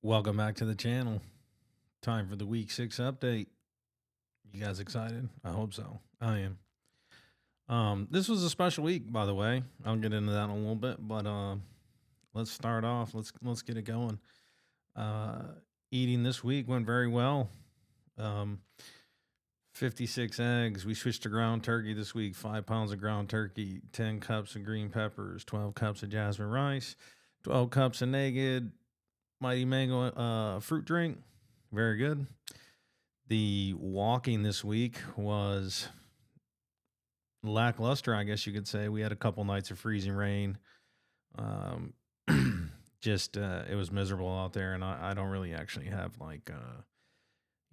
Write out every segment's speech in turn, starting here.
Welcome back to the channel. Time for the week 6 update. You guys excited? I hope so. I am. This was a special week, by the way. I'll get into that in a little bit, but let's start off. Let's get it going. Uh, Eating this week went very well. Um, 56 eggs. We switched to ground turkey this week. 5 pounds of ground turkey, 10 cups of green peppers, 12 cups of jasmine rice, 12 cups of naked Mighty Mango fruit drink. Very good. The walking this week was lackluster, I guess you could say. We had a couple nights of freezing rain. Um, it was miserable out there, and I don't really actually have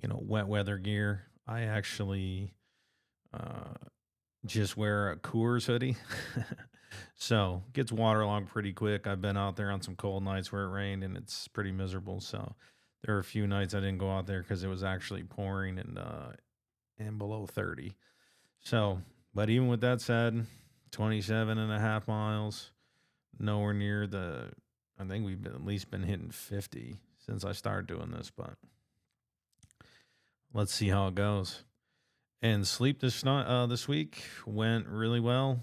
wet weather gear. I actually just wear a Coors hoodie. So gets waterlogged pretty quick. I've been out there on some cold nights where it rained and it's pretty miserable. So there were a few nights I didn't go out there because it was actually pouring and below 30. So, but even with that said, 27 and a half miles, nowhere near I think we've at least been hitting 50 since I started doing this, but let's see how it goes. And sleep this week went really well.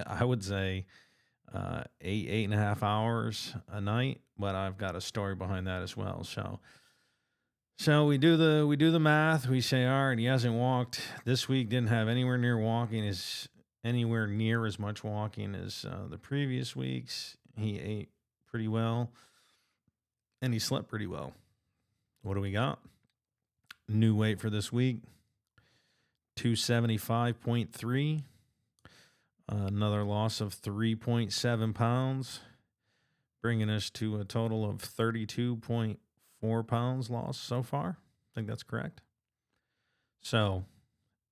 I would say 8.5 hours a night, but I've got a story behind that as well. So we do the math. We say, all right, he hasn't walked this week. Didn't have anywhere near as much walking as the previous weeks. He ate pretty well, and he slept pretty well. What do we got? New weight for this week: 275.3. Another loss of 3.7 pounds, bringing us to a total of 32.4 pounds lost so far. I think that's correct. So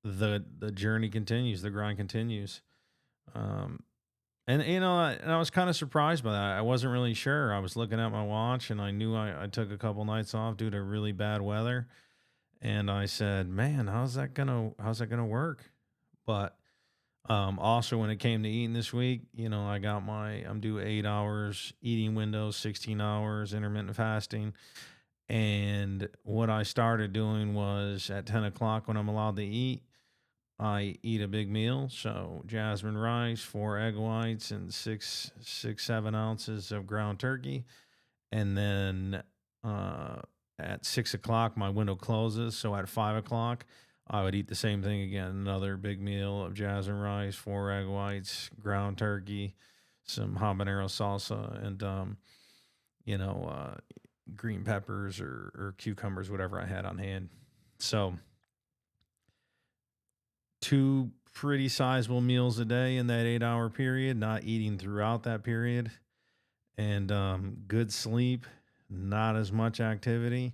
the journey continues, the grind continues. And I was kind of surprised by that. I wasn't really sure. I was looking at my watch, and I knew I took a couple nights off due to really bad weather. And I said, man, how's that gonna work? But also when it came to eating this week, I'm due 8 hours eating windows, 16 hours intermittent fasting. And what I started doing was at 10 o'clock when I'm allowed to eat, I eat a big meal. So jasmine rice, 4 egg whites, and 7 ounces of ground turkey. And then at 6 o'clock, my window closes. So at 5 o'clock, I would eat the same thing again. Another big meal of jasmine rice, 4 egg whites, ground turkey, some habanero salsa, and green peppers or cucumbers, whatever I had on hand. So 2 pretty sizable meals a day in that 8-hour period, not eating throughout that period, and good sleep, not as much activity.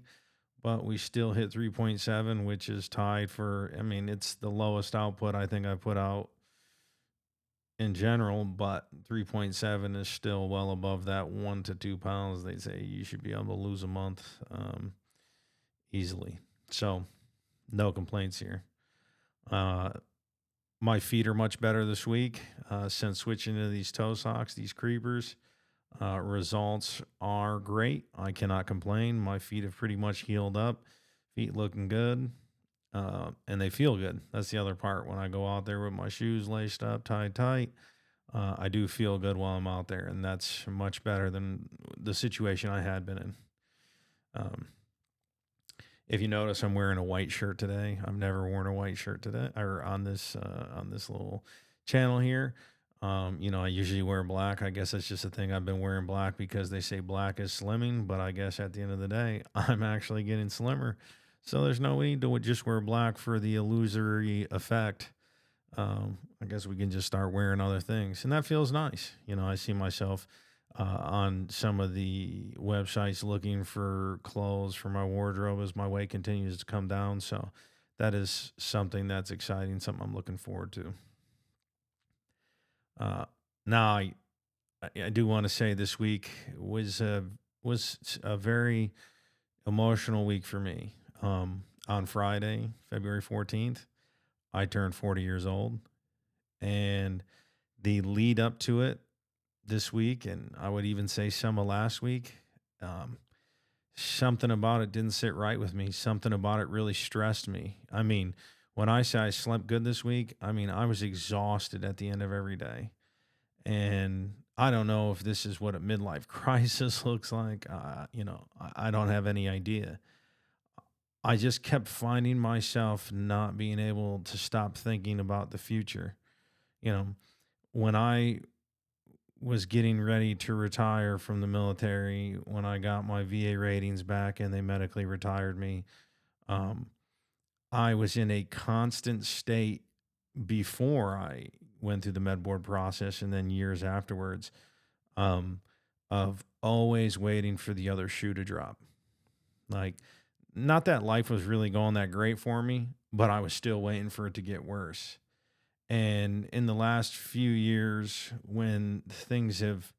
But we still hit 3.7, which is tied for, it's the lowest output I think I put out in general, but 3.7 is still well above that 1 to 2 pounds. They say you should be able to lose a month easily. So no complaints here. My feet are much better this week since switching to these toe socks, these creepers. Results are great. I cannot complain. My feet have pretty much healed up. Feet looking good. And they feel good. That's the other part. When I go out there with my shoes laced up, tied tight, I do feel good while I'm out there. And that's much better than the situation I had been in. If you notice, I'm wearing a white shirt today. I've never worn a white shirt today or on this little channel here. I usually wear black. I guess that's just a thing. I've been wearing black because they say black is slimming, but I guess at the end of the day, I'm actually getting slimmer. So there's no need to just wear black for the illusory effect. I guess we can just start wearing other things, and that feels nice. I see myself on some of the websites looking for clothes for my wardrobe as my weight continues to come down. So that is something that's exciting, something I'm looking forward to. Now, I do want to say this week was a very emotional week for me. On Friday, February 14th, I turned 40 years old, and the lead up to it this week, and I would even say some of last week, Um, Something about it didn't sit right with me. Something about it really stressed me. I mean, when I say I slept good this week, I mean, I was exhausted at the end of every day. And I don't know if this is what a midlife crisis looks like. I don't have any idea. I just kept finding myself not being able to stop thinking about the future. You know, when I was getting ready to retire from the military, when I got my VA ratings back and they medically retired me, um, I was in a constant state before I went through the med board process and then years afterwards, um, of always waiting for the other shoe to drop. Like, not that life was really going that great for me, but I was still waiting for it to get worse. And in the last few years, when things have,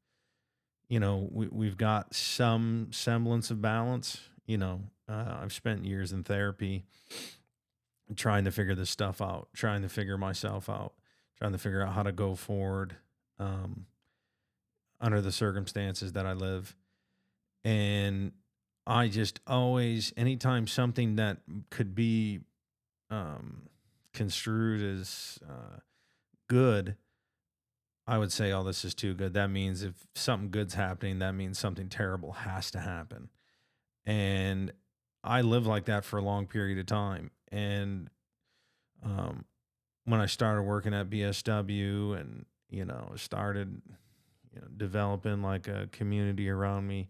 we've got some semblance of balance, I've spent years in therapy trying to figure this stuff out, trying to figure myself out, trying to figure out how to go forward um, under the circumstances that I live. And I just always, anytime something that could be um, construed as good, I would say, oh, this is too good. That means if something good's happening, that means something terrible has to happen. And I lived like that for a long period of time. And um, when I started working at BSW and, started, developing like a community around me,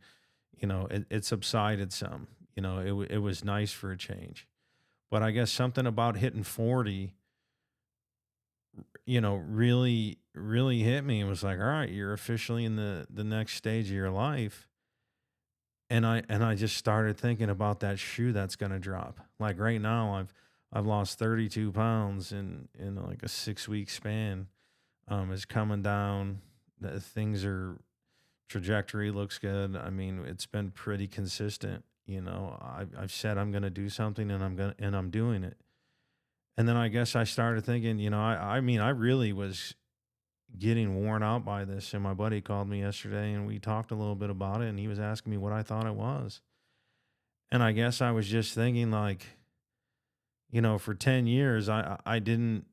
it subsided some. It was nice for a change. But I guess something about hitting 40, really, really hit me and was like, all right, you're officially in the next stage of your life. And I just started thinking about that shoe that's gonna drop. Like right now, I've lost 32 pounds in like a 6 week span. It's coming down. The things are trajectory looks good. I mean, it's been pretty consistent. I've said I'm gonna do something and I'm doing it. And then I guess I started thinking, I mean, I really was getting worn out by this. And my buddy called me yesterday and we talked a little bit about it. And he was asking me what I thought it was. And I guess I was just thinking, like, for 10 years, I didn't,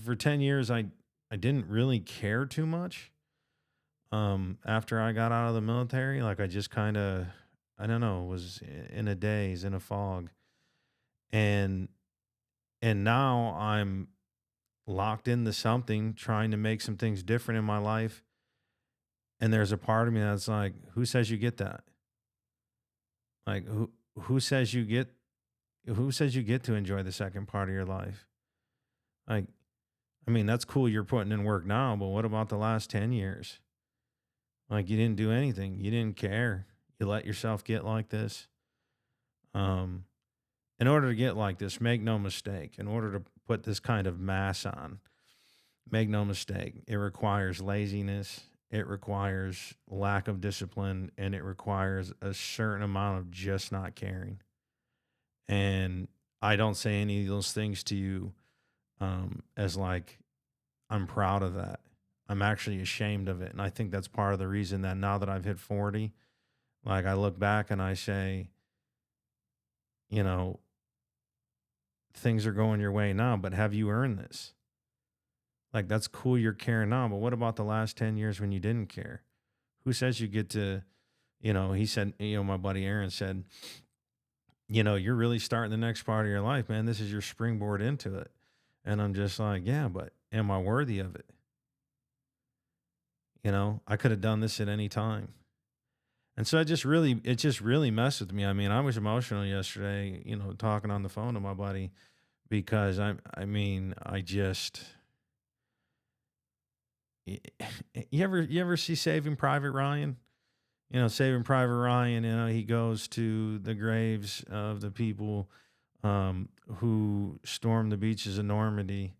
for 10 years, I didn't really care too much. After I got out of the military, like, I just kind of, I don't know, was in a daze, in a fog. And, and now I'm locked into something, trying to make some things different in my life. And there's a part of me that's like, who says you get that? Like who says you get who says you get to enjoy the second part of your life? Like, I mean, that's cool you're putting in work now, but what about the last 10 years? Like, you didn't do anything. You didn't care. You let yourself get like this. Um in order to get like this, make no mistake, in order to put this kind of mass on, make no mistake, it requires laziness, it requires lack of discipline, and it requires a certain amount of just not caring. And I don't say any of those things to you as like I'm proud of that. I'm actually ashamed of it. And I think that's part of the reason that now that I've hit 40, like I look back and I say, you know, things are going your way now, but have you earned this? Like, that's cool you're caring now, but what about the last 10 years when you didn't care? Who says you get to, he said, my buddy Aaron said, you're really starting the next part of your life, man. This is your springboard into it. And I'm just like, yeah, but am I worthy of it? I could have done this at any time. And so it just really messed with me. I mean, I was emotional yesterday, talking on the phone to my buddy because I mean, I just, you ever see Saving Private Ryan? Saving Private Ryan, he goes to the graves of the people who stormed the beaches of Normandy,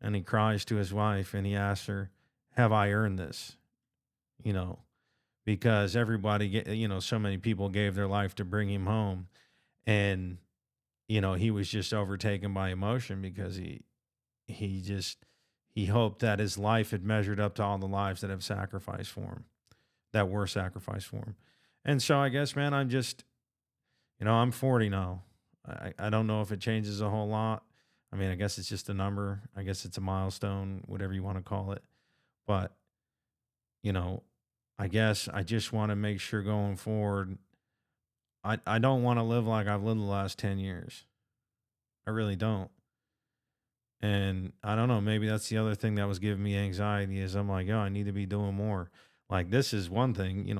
and he cries to his wife and he asks her, "Have I earned this?" You know, because so many people gave their life to bring him home, and he was just overtaken by emotion because he just he hoped that his life had measured up to all the lives that have sacrificed for him, that were sacrificed for him. And so I guess, man, I'm just, I'm 40 now. I don't know if it changes a whole lot. I mean, I guess it's just a number. I guess it's a milestone, whatever you want to call it. But, you know, I guess I just want to make sure going forward, I don't want to live like I've lived the last 10 years. I really don't. And I don't know, maybe that's the other thing that was giving me anxiety is I'm like, oh, I need to be doing more. Like this is one thing,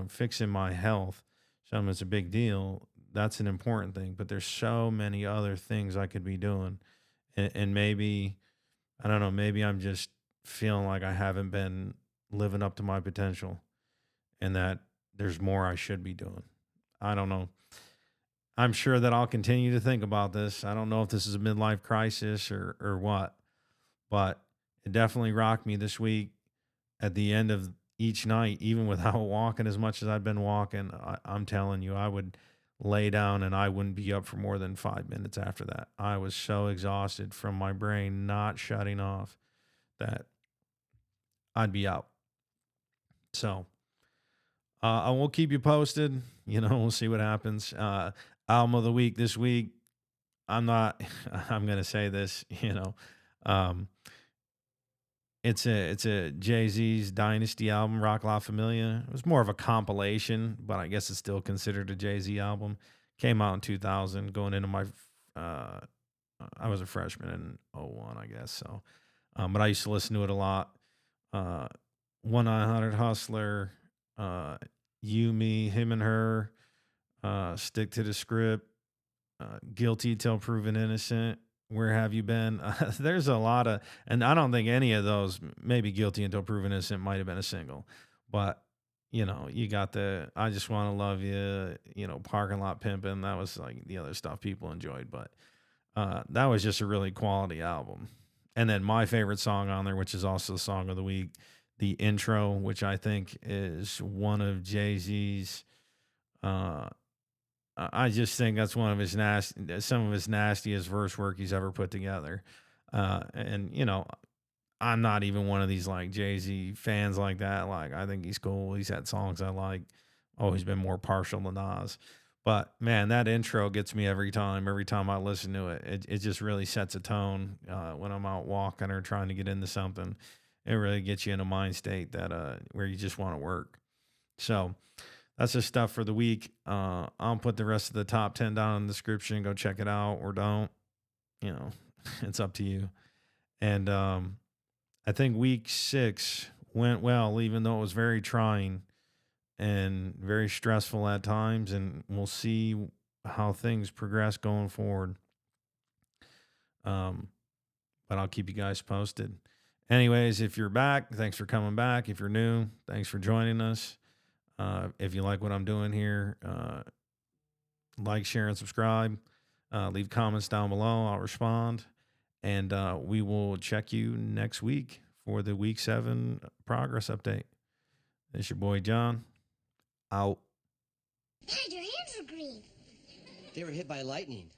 fixing my health. Something that's a big deal. That's an important thing. But there's so many other things I could be doing. And maybe, I don't know, maybe I'm just feeling like I haven't been living up to my potential and that there's more I should be doing. I don't know. I'm sure that I'll continue to think about this. I don't know if this is a midlife crisis or what, but it definitely rocked me this week at the end of each night, even without walking as much as I've been walking. I'm telling you, I would lay down and I wouldn't be up for more than 5 minutes after that. I was so exhausted from my brain not shutting off that I'd be out. So I will keep you posted. We'll see what happens. Album of the week this week. I'm not. I'm gonna say this. Um, it's a Jay Z's Dynasty album, Roc La Familia. It was more of a compilation, but I guess it's still considered a Jay Z album. Came out in 2000. Going into my, I was a freshman in '01, I guess. So, but I used to listen to it a lot. 1-900 Hustler, You, Me, Him and Her, Stick to the Script, Guilty Till Proven Innocent, Where Have You Been? There's a lot of, and I don't think any of those, maybe Guilty Until Proven Innocent might have been a single, but you got the I Just Want to Love You, Parking Lot Pimpin'. That was like the other stuff people enjoyed, but that was just a really quality album. And then my favorite song on there, which is also the song of the week, the intro, which I think is one of Jay-Z's. I just think that's one of his some of his nastiest verse work he's ever put together. And I'm not even one of these like Jay-Z fans like that. Like I think he's cool. He's had songs I like. Always been more partial to Nas. But man, that intro gets me every time. Every time I listen to it, it just really sets a tone when I'm out walking or trying to get into something. It really gets you in a mind state that where you just want to work. So that's the stuff for the week. I'll put the rest of the top 10 down in the description. Go check it out or don't. It's up to you. And I think week 6 went well, even though it was very trying and very stressful at times. And we'll see how things progress going forward. But I'll keep you guys posted. Anyways, if you're back, thanks for coming back. If you're new, thanks for joining us. If you like what I'm doing here, like, share, and subscribe. Leave comments down below. I'll respond. And we will check you next week for the week 7 progress update. It's your boy, John. Out. Dad, your hands are green. They were hit by lightning.